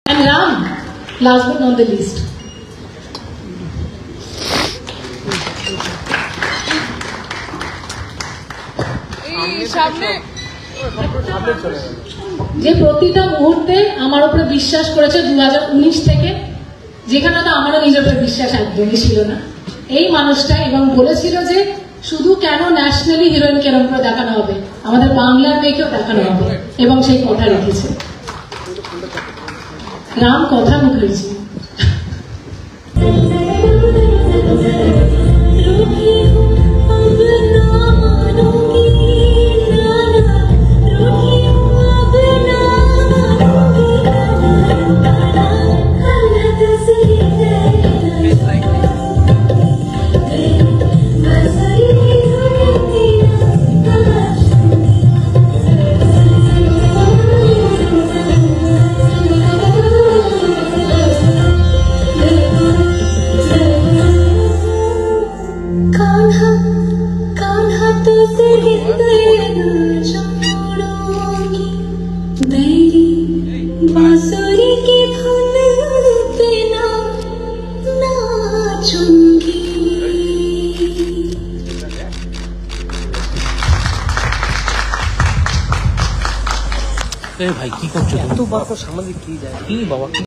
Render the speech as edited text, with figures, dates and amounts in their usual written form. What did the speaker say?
And Ram, last but not the least. যে প্রতিটা মুহূর্তে আমার উপরে বিশ্বাস করেছে 2019 থেকে, যেখানে তো আমারও নিজের উপরে বিশ্বাস একদমই ছিল না, এই মানুষটা, এবং বলেছিল যে শুধু কেন ন্যাশনালি হিরোইনকে এরকম করে দেখানো হবে, আমাদের বাংলার মেয়েকেও দেখানো হবে, এবং সেই কথা রেখেছে। রাম কথা মুখেছি। बांसुरी की धुन पे नाचूंगी। ভাই কি করছো? এত বার সামাজিক কি যায় কি বাবা।